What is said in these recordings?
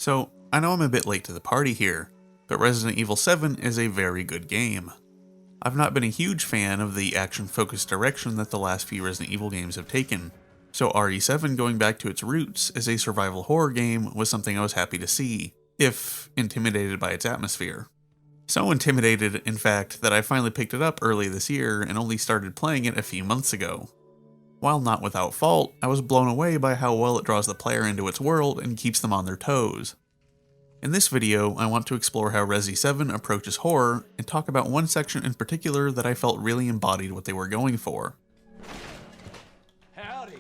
So, I know I'm a bit late to the party here, but Resident Evil 7 is a very good game. I've not been a huge fan of the action-focused direction that the last few Resident Evil games have taken, so RE7 going back to its roots as a survival horror game was something I was happy to see, if intimidated by its atmosphere. So intimidated, in fact, that I finally picked it up early this year and only started playing it a few months ago. While not without fault, I was blown away by how well it draws the player into its world and keeps them on their toes. In this video, I want to explore how Resi 7 approaches horror and talk about one section in particular that I felt really embodied what they were going for. Howdy.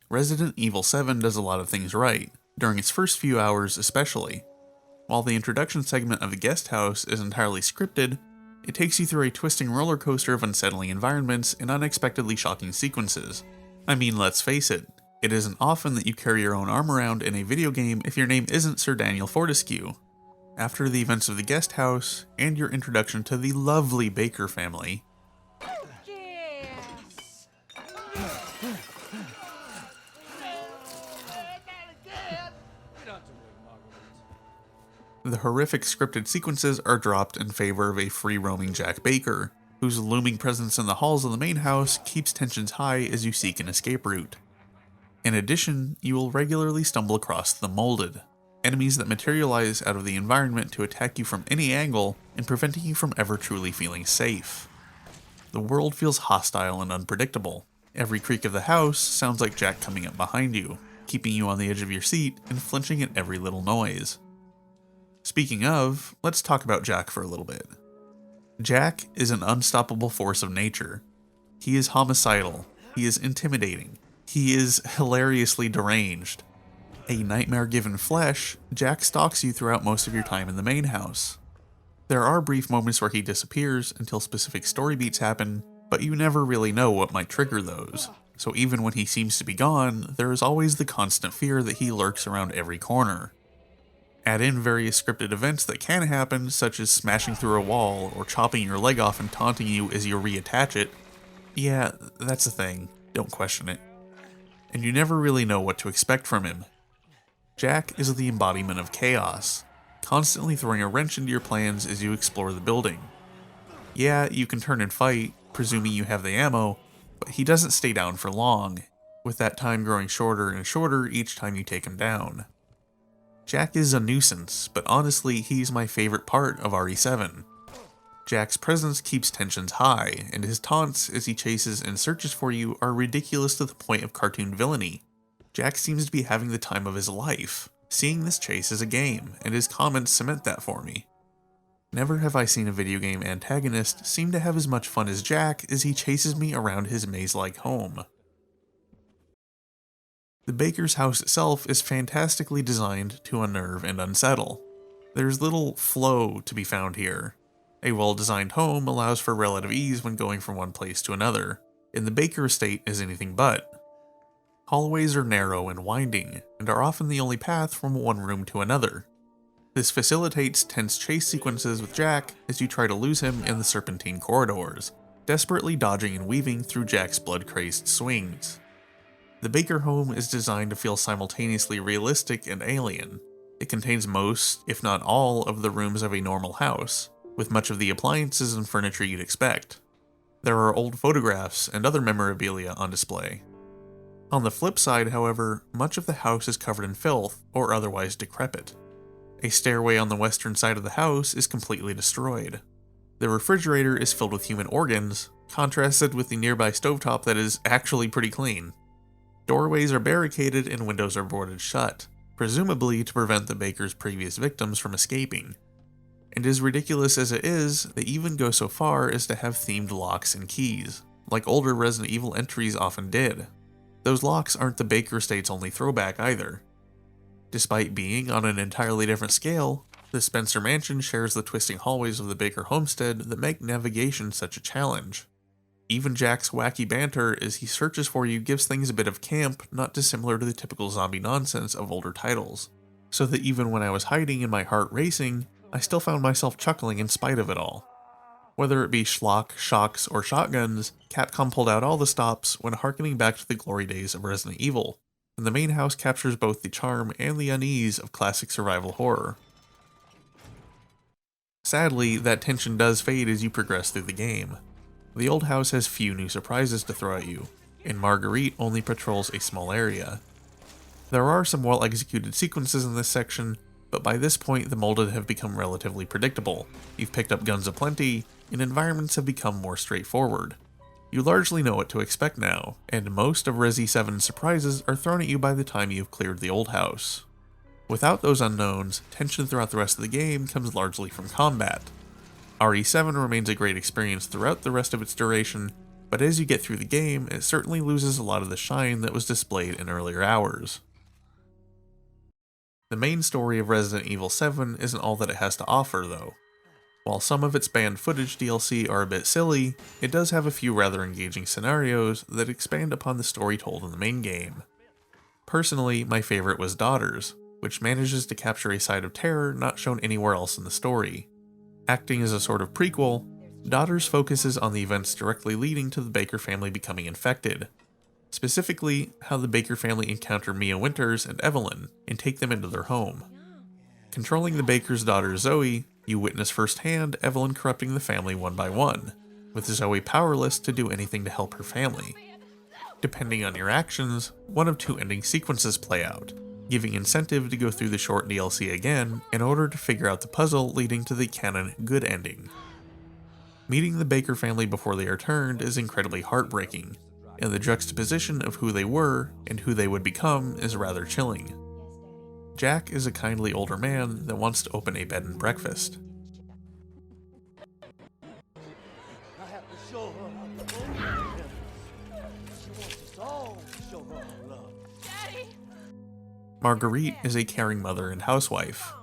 Resident Evil 7 does a lot of things right, during its first few hours especially. While the introduction segment of the guest house is entirely scripted, it takes you through a twisting roller coaster of unsettling environments and unexpectedly shocking sequences. I mean, let's face it, it isn't often that you carry your own arm around in a video game if your name isn't Sir Daniel Fortescue. After the events of the guest house, and your introduction to the lovely Baker family, the horrific scripted sequences are dropped in favor of a free-roaming Jack Baker, whose looming presence in the halls of the main house keeps tensions high as you seek an escape route. In addition, you will regularly stumble across the Molded, enemies that materialize out of the environment to attack you from any angle and preventing you from ever truly feeling safe. The world feels hostile and unpredictable. Every creak of the house sounds like Jack coming up behind you, keeping you on the edge of your seat and flinching at every little noise. Speaking of, let's talk about Jack for a little bit. Jack is an unstoppable force of nature. He is homicidal, he is intimidating, he is hilariously deranged. A nightmare given flesh, Jack stalks you throughout most of your time in the main house. There are brief moments where he disappears until specific story beats happen, but you never really know what might trigger those. So even when he seems to be gone, there is always the constant fear that he lurks around every corner. Add in various scripted events that can happen, such as smashing through a wall or chopping your leg off and taunting you as you reattach it. Yeah, that's a thing, don't question it. And you never really know what to expect from him. Jack is the embodiment of chaos, constantly throwing a wrench into your plans as you explore the building. Yeah, you can turn and fight, presuming you have the ammo, but he doesn't stay down for long, with that time growing shorter and shorter each time you take him down. Jack is a nuisance, but honestly, he's my favorite part of RE7. Jack's presence keeps tensions high, and his taunts as he chases and searches for you are ridiculous to the point of cartoon villainy. Jack seems to be having the time of his life, seeing this chase as a game, and his comments cement that for me. Never have I seen a video game antagonist seem to have as much fun as Jack as he chases me around his maze-like home. The Baker's house itself is fantastically designed to unnerve and unsettle. There's little flow to be found here. A well-designed home allows for relative ease when going from one place to another, and the Baker estate is anything but. Hallways are narrow and winding, and are often the only path from one room to another. This facilitates tense chase sequences with Jack as you try to lose him in the serpentine corridors, desperately dodging and weaving through Jack's blood-crazed swings. The Baker home is designed to feel simultaneously realistic and alien. It contains most, if not all, of the rooms of a normal house, with much of the appliances and furniture you'd expect. There are old photographs and other memorabilia on display. On the flip side, however, much of the house is covered in filth or otherwise decrepit. A stairway on the western side of the house is completely destroyed. The refrigerator is filled with human organs, contrasted with the nearby stovetop that is actually pretty clean. Doorways are barricaded and windows are boarded shut, presumably to prevent the Baker's previous victims from escaping. And as ridiculous as it is, they even go so far as to have themed locks and keys, like older Resident Evil entries often did. Those locks aren't the Baker estate's only throwback either. Despite being on an entirely different scale, the Spencer Mansion shares the twisting hallways of the Baker homestead that make navigation such a challenge. Even Jack's wacky banter as he searches for you gives things a bit of camp, not dissimilar to the typical zombie nonsense of older titles, so that even when I was hiding and my heart racing, I still found myself chuckling in spite of it all. Whether it be schlock, shocks, or shotguns, Capcom pulled out all the stops when harkening back to the glory days of Resident Evil, and the main house captures both the charm and the unease of classic survival horror. Sadly, that tension does fade as you progress through the game. The old house has few new surprises to throw at you, and Marguerite only patrols a small area. There are some well-executed sequences in this section, but by this point the molded have become relatively predictable. You've picked up guns aplenty, and environments have become more straightforward. You largely know what to expect now, and most of Resi 7's surprises are thrown at you by the time you've cleared the old house. Without those unknowns, tension throughout the rest of the game comes largely from combat. RE7 remains a great experience throughout the rest of its duration, but as you get through the game, it certainly loses a lot of the shine that was displayed in earlier hours. The main story of Resident Evil 7 isn't all that it has to offer, though. While some of its banned footage DLC are a bit silly, it does have a few rather engaging scenarios that expand upon the story told in the main game. Personally, my favorite was Daughters, which manages to capture a side of terror not shown anywhere else in the story. Acting as a sort of prequel, Daughters focuses on the events directly leading to the Baker family becoming infected. Specifically, how the Baker family encounter Mia Winters and Evelyn and take them into their home. Controlling the Baker's daughter Zoe, you witness firsthand Evelyn corrupting the family one by one, with Zoe powerless to do anything to help her family. Depending on your actions, one of two ending sequences play out, giving incentive to go through the short DLC again in order to figure out the puzzle leading to the canon good ending. Meeting the Baker family before they are turned is incredibly heartbreaking, and the juxtaposition of who they were and who they would become is rather chilling. Jack is a kindly older man that wants to open a bed and breakfast. Marguerite is a caring mother and housewife.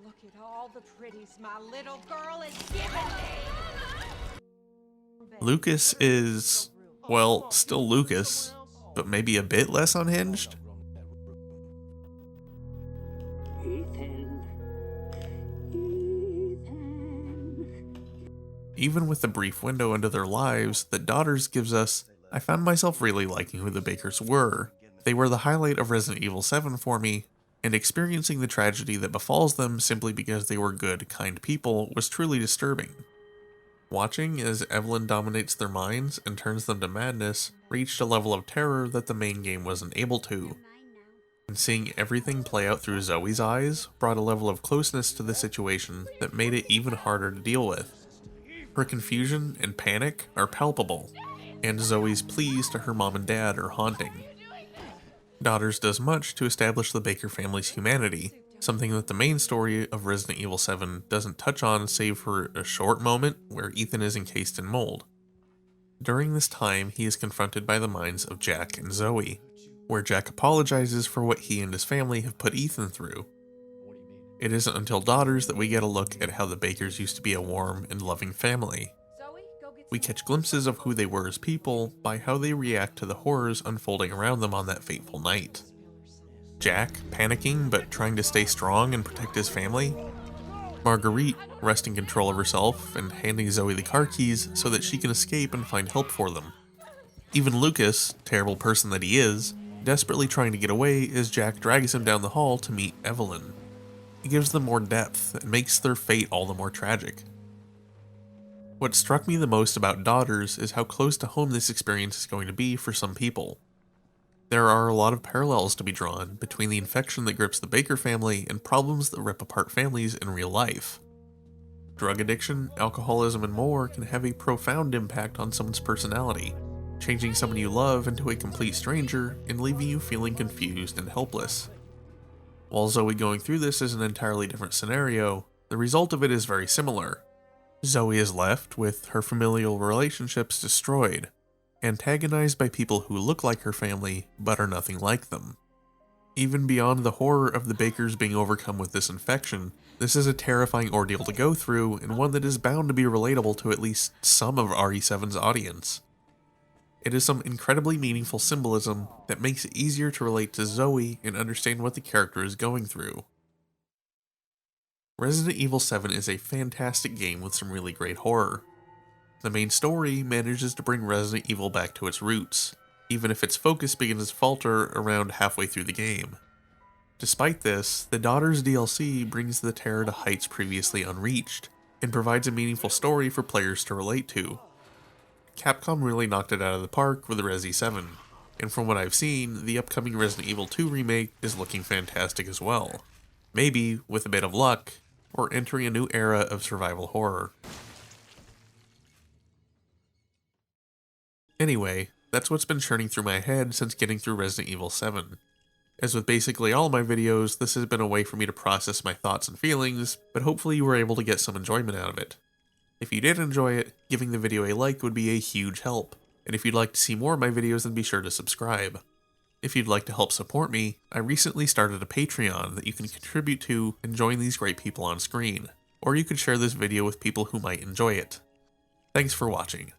Look at all the pretties my little girl is giving me. Lucas is, well, still Lucas, but maybe a bit less unhinged? Even with the brief window into their lives that Daughters gives us, I found myself really liking who the Bakers were. They were the highlight of Resident Evil 7 for me, and experiencing the tragedy that befalls them simply because they were good, kind people was truly disturbing. Watching as Evelyn dominates their minds and turns them to madness reached a level of terror that the main game wasn't able to. And seeing everything play out through Zoe's eyes brought a level of closeness to the situation that made it even harder to deal with. Her confusion and panic are palpable, and Zoe's pleas to her mom and dad are haunting. Daughters does much to establish the Baker family's humanity, something that the main story of Resident Evil 7 doesn't touch on save for a short moment where Ethan is encased in mold. During this time, he is confronted by the minds of Jack and Zoe, where Jack apologizes for what he and his family have put Ethan through. It isn't until Daughters that we get a look at how the Bakers used to be a warm and loving family. We catch glimpses of who they were as people by how they react to the horrors unfolding around them on that fateful night. Jack, panicking but trying to stay strong and protect his family. Marguerite, wresting control of herself and handing Zoe the car keys so that she can escape and find help for them. Even Lucas, terrible person that he is, desperately trying to get away as Jack drags him down the hall to meet Evelyn. It gives them more depth and makes their fate all the more tragic. What struck me the most about Daughters is how close to home this experience is going to be for some people. There are a lot of parallels to be drawn between the infection that grips the Baker family and problems that rip apart families in real life. Drug addiction, alcoholism, and more can have a profound impact on someone's personality, changing someone you love into a complete stranger and leaving you feeling confused and helpless. While Zoe going through this is an entirely different scenario, the result of it is very similar. Zoe is left with her familial relationships destroyed, antagonized by people who look like her family but are nothing like them. Even beyond the horror of the Bakers being overcome with this infection, this is a terrifying ordeal to go through and one that is bound to be relatable to at least some of RE7's audience. It is some incredibly meaningful symbolism that makes it easier to relate to Zoe and understand what the character is going through. Resident Evil 7 is a fantastic game with some really great horror. The main story manages to bring Resident Evil back to its roots, even if its focus begins to falter around halfway through the game. Despite this, the Daughters DLC brings the terror to heights previously unreached, and provides a meaningful story for players to relate to. Capcom really knocked it out of the park with Resi 7, and from what I've seen, the upcoming Resident Evil 2 remake is looking fantastic as well. Maybe, with a bit of luck, we're entering a new era of survival horror. Anyway, that's what's been churning through my head since getting through Resident Evil 7. As with basically all my videos, this has been a way for me to process my thoughts and feelings, but hopefully you were able to get some enjoyment out of it. If you did enjoy it, giving the video a like would be a huge help, and if you'd like to see more of my videos then be sure to subscribe. If you'd like to help support me, I recently started a Patreon that you can contribute to and join these great people on screen, or you could share this video with people who might enjoy it. Thanks for watching.